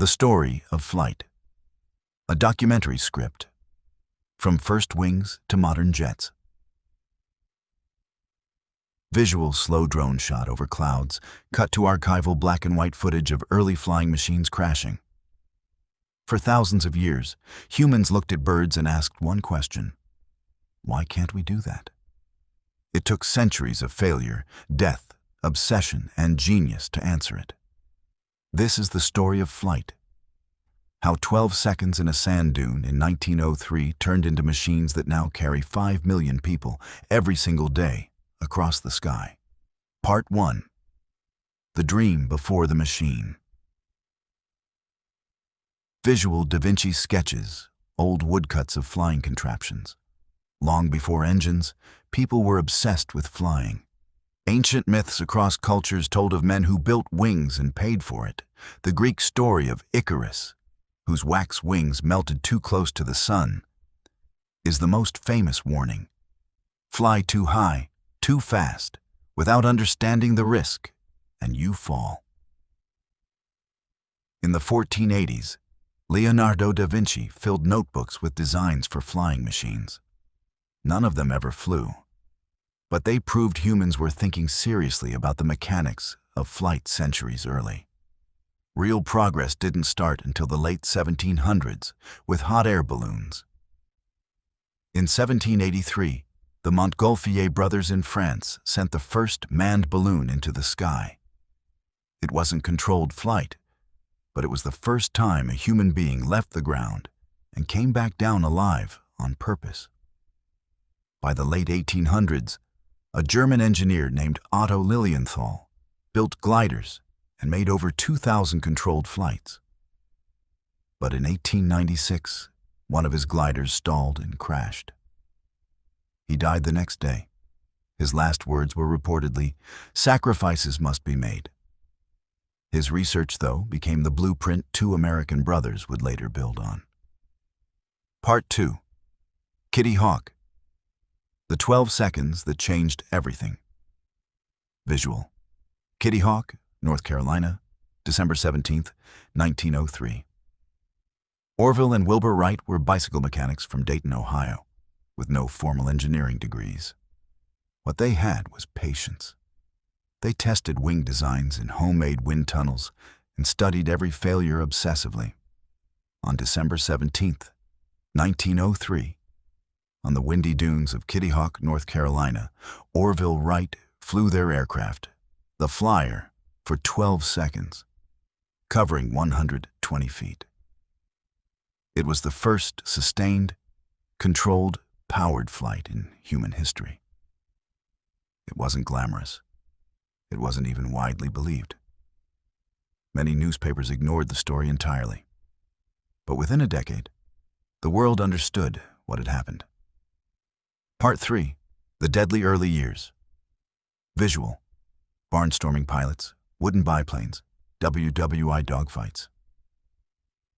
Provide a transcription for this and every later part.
The Story of Flight. A documentary script. From first wings to modern jets. Visual slow drone shot over clouds, cut to archival black and white footage of early flying machines crashing. For thousands of years, humans looked at birds and asked one question: why can't we do that? It took centuries of failure, death, obsession, and genius to answer it. This is the story of flight. How 12 seconds in a sand dune in 1903 turned into machines that now carry 5 million people every single day across the sky. Part 1. The Dream Before the Machine. Visual Da Vinci sketches, old woodcuts of flying contraptions. Long before engines, people were obsessed with flying. Ancient myths across cultures told of men who built wings and paid for it. The Greek story of Icarus, whose wax wings melted too close to the sun, is the most famous warning. Fly too high, too fast, without understanding the risk, and you fall. In the 1480s, Leonardo da Vinci filled notebooks with designs for flying machines. None of them ever flew, but they proved humans were thinking seriously about the mechanics of flight centuries early. Real progress didn't start until the late 1700s with hot air balloons. In 1783, the Montgolfier brothers in France sent the first manned balloon into the sky. It wasn't controlled flight, but it was the first time a human being left the ground and came back down alive on purpose. By the late 1800s, a German engineer named Otto Lilienthal built gliders and made over 2,000 controlled flights. But in 1896, one of his gliders stalled and crashed. He died the next day. His last words were reportedly, "Sacrifices must be made." His research, though, became the blueprint two American brothers would later build on. Part 2. Kitty Hawk. The 12 seconds that changed everything. Visual. Kitty Hawk, North Carolina, December 17, 1903. Orville and Wilbur Wright were bicycle mechanics from Dayton, Ohio, with no formal engineering degrees. What they had was patience. They tested wing designs in homemade wind tunnels and studied every failure obsessively. On December 17, 1903, on the windy dunes of Kitty Hawk, North Carolina, Orville Wright flew their aircraft, the Flyer, for 12 seconds, covering 120 feet. It was the first sustained, controlled, powered flight in human history. It wasn't glamorous. It wasn't even widely believed. Many newspapers ignored the story entirely. But within a decade, the world understood what had happened. Part 3. The Deadly Early Years. Visual. Barnstorming pilots, wooden biplanes, WWI dogfights.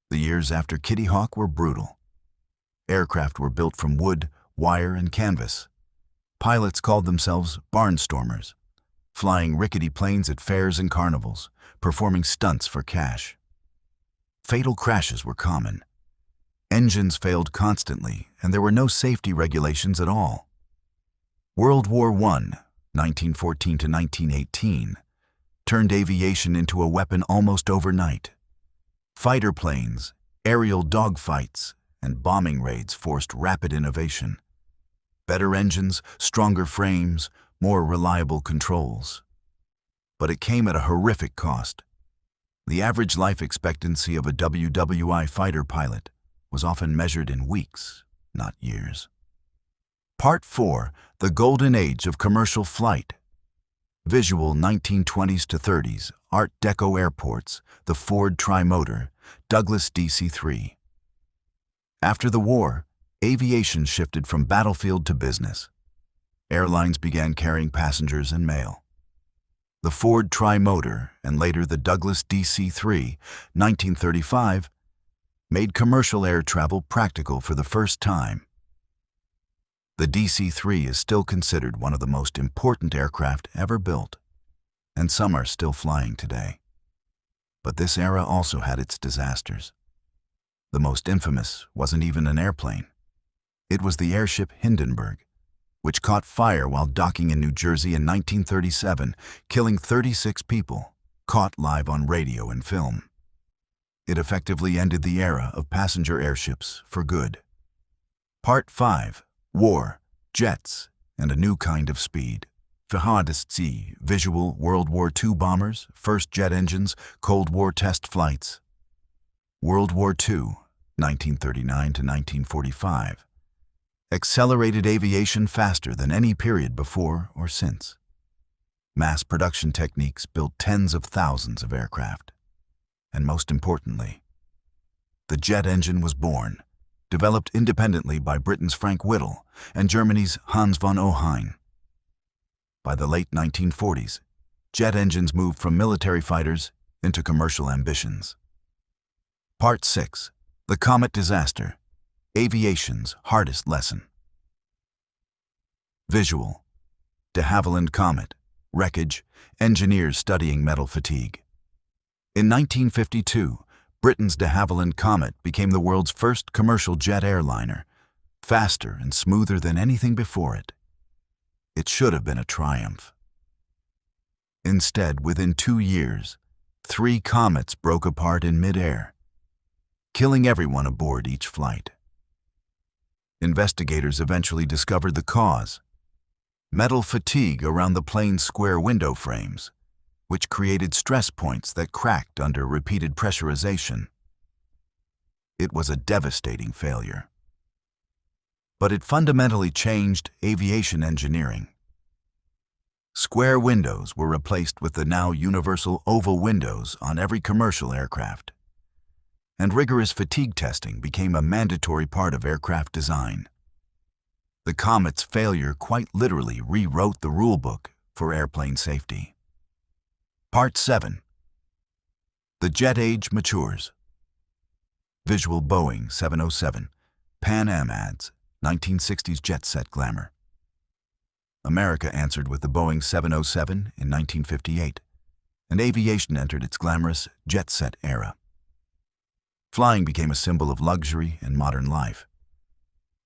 The years after Kitty Hawk were brutal. Aircraft were built from wood, wire, and canvas. Pilots called themselves barnstormers, flying rickety planes at fairs and carnivals, performing stunts for cash. Fatal crashes were common. Engines failed constantly, and there were no safety regulations at all. World War I, 1914 to 1918, turned aviation into a weapon almost overnight. Fighter planes, aerial dogfights, and bombing raids forced rapid innovation. Better engines, stronger frames, more reliable controls. But it came at a horrific cost. The average life expectancy of a WWI fighter pilot was often measured in weeks, not years. Part 4. The Golden Age of Commercial Flight. Visual 1920s to 30s, Art Deco airports, the Ford Trimotor, Douglas DC-3. After the war, aviation shifted from battlefield to business. Airlines began carrying passengers and mail. The Ford Trimotor, and later the Douglas DC-3, 1935, made commercial air travel practical for the first time. The DC-3 is still considered one of the most important aircraft ever built, and some are still flying today. But this era also had its disasters. The most infamous wasn't even an airplane. It was the airship Hindenburg, which caught fire while docking in New Jersey in 1937, killing 36 people, caught live on radio and film. It effectively ended the era of passenger airships for good. Part 5. War, Jets, and a New Kind of Speed. Verhardest visual World War II bombers, first jet engines, Cold War test flights. World War II, 1939 to 1945. Accelerated aviation faster than any period before or since. Mass production techniques built tens of thousands of aircraft. And most importantly, the jet engine was born, developed independently by Britain's Frank Whittle and Germany's Hans von Ohain. By the late 1940s, jet engines moved from military fighters into commercial ambitions. Part 6. The Comet Disaster. Aviation's Hardest Lesson. Visual. De Havilland Comet. Wreckage. Engineers studying metal fatigue. In 1952, Britain's de Havilland Comet became the world's first commercial jet airliner, faster and smoother than anything before it. It should have been a triumph. Instead, within 2 years, 3 comets broke apart in mid-air, killing everyone aboard each flight. Investigators eventually discovered the cause: metal fatigue around the plane's square window frames, which created stress points that cracked under repeated pressurization. It was a devastating failure. But it fundamentally changed aviation engineering. Square windows were replaced with the now universal oval windows on every commercial aircraft, and rigorous fatigue testing became a mandatory part of aircraft design. The Comet's failure quite literally rewrote the rulebook for airplane safety. Part 7. The jet age matures. Visual Boeing 707, Pan Am ads, 1960s jet set glamour. America answered with the Boeing 707 in 1958, and aviation entered its glamorous jet set era. Flying became a symbol of luxury and modern life.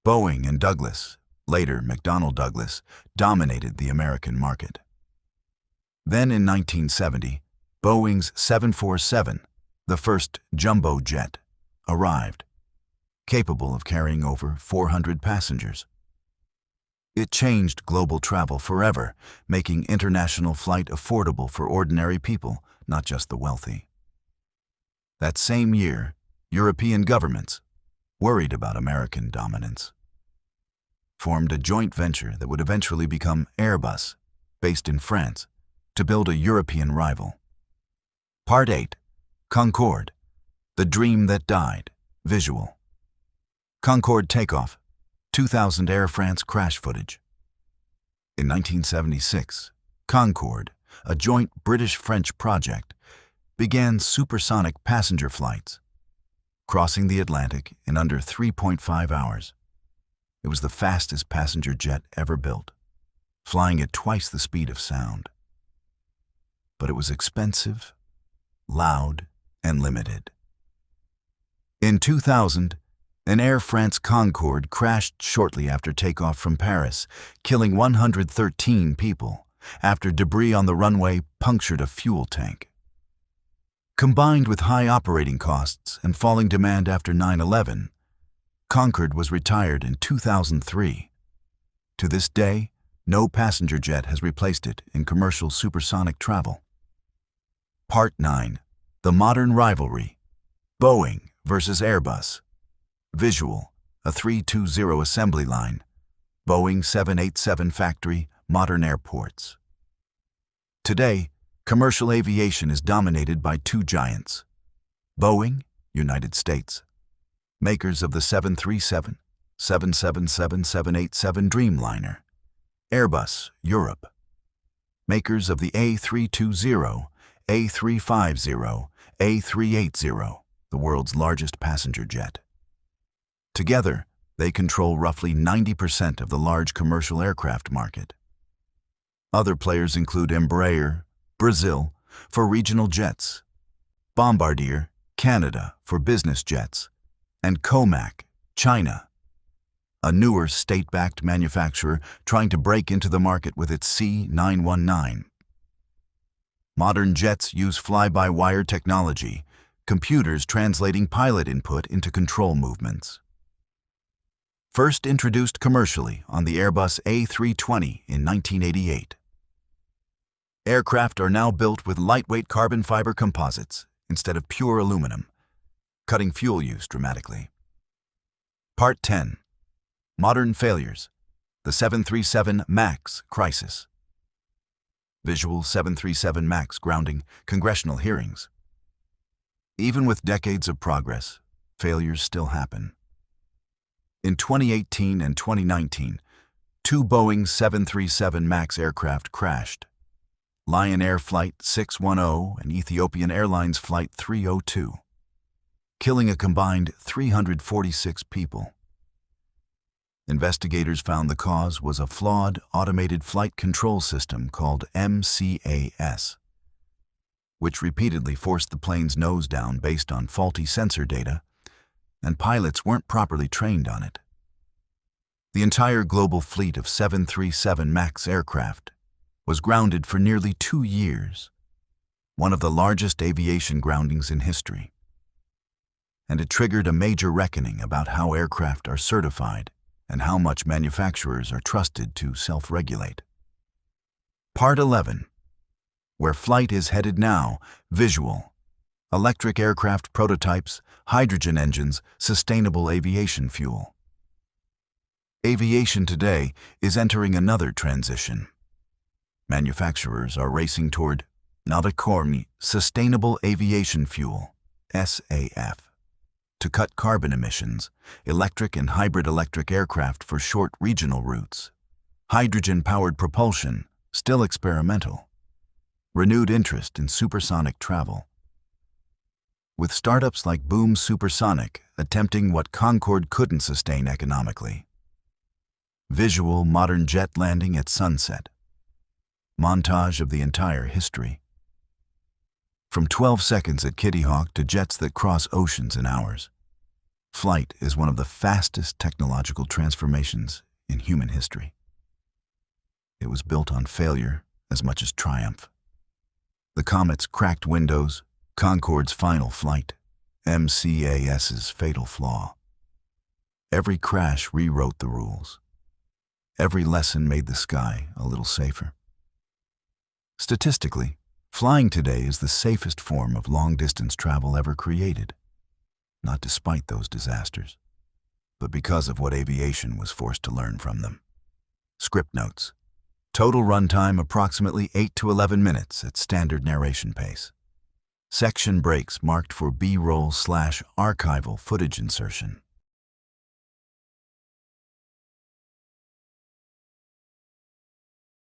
Boeing and Douglas, later McDonnell Douglas, dominated the American market. Then in 1970, Boeing's 747, the first jumbo jet, arrived, capable of carrying over 400 passengers. It changed global travel forever, making international flight affordable for ordinary people, not just the wealthy. That same year, European governments, worried about American dominance, formed a joint venture that would eventually become Airbus, based in France, to build a European rival. Part 8. Concorde. The Dream That Died. Visual. Concorde takeoff. 2000 Air France crash footage. In 1976, Concorde, a joint British-French project, began supersonic passenger flights, crossing the Atlantic in under 3.5 hours. It was the fastest passenger jet ever built, flying at twice the speed of sound. But it was expensive, loud, and limited. In 2000, an Air France Concorde crashed shortly after takeoff from Paris, killing 113 people after debris on the runway punctured a fuel tank. Combined with high operating costs and falling demand after 9/11, Concorde was retired in 2003. To this day, no passenger jet has replaced it in commercial supersonic travel. Part 9. The Modern Rivalry. Boeing versus Airbus. Visual, a 320 assembly line. Boeing 787 factory, modern airports. Today, commercial aviation is dominated by 2 giants. Boeing, United States, makers of the 737, 777, 787 Dreamliner. Airbus, Europe, makers of the A320, A350, A380, the world's largest passenger jet. Together, they control roughly 90% of the large commercial aircraft market. Other players include Embraer, Brazil, for regional jets, Bombardier, Canada, for business jets, and Comac, China, a newer state-backed manufacturer trying to break into the market with its C919. Modern jets use fly-by-wire technology, computers translating pilot input into control movements. First introduced commercially on the Airbus A320 in 1988. Aircraft are now built with lightweight carbon fiber composites instead of pure aluminum, cutting fuel use dramatically. Part 10. Modern failures. The 737 MAX crisis. Visual 737 MAX grounding, congressional hearings. Even with decades of progress, failures still happen. In 2018 and 2019, 2 Boeing 737 MAX aircraft crashed. Lion Air Flight 610 and Ethiopian Airlines Flight 302, killing a combined 346 people. Investigators found the cause was a flawed automated flight control system called MCAS, which repeatedly forced the plane's nose down based on faulty sensor data, and pilots weren't properly trained on it. The entire global fleet of 737 MAX aircraft was grounded for nearly 2 years, one of the largest aviation groundings in history. And it triggered a major reckoning about how aircraft are certified and how much manufacturers are trusted to self-regulate. Part 11. Where flight is headed now, visual. Electric aircraft prototypes, hydrogen engines, sustainable aviation fuel. Aviation today is entering another transition. Manufacturers are racing toward sustainable aviation fuel, SAF. To cut carbon emissions, electric and hybrid electric aircraft for short regional routes. Hydrogen-powered propulsion, still experimental. Renewed interest in supersonic travel. With startups like Boom Supersonic attempting what Concorde couldn't sustain economically. Visual modern jet landing at sunset. Montage of the entire history. From 12 seconds at Kitty Hawk to jets that cross oceans in hours. Flight is one of the fastest technological transformations in human history. It was built on failure as much as triumph. The Comet's cracked windows, Concorde's final flight, MCAS's fatal flaw. Every crash rewrote the rules. Every lesson made the sky a little safer. Statistically, flying today is the safest form of long-distance travel ever created. Not despite those disasters, but because of what aviation was forced to learn from them. Script notes. Total runtime approximately 8 to 11 minutes at standard narration pace. Section breaks marked for B-roll/archival footage insertion.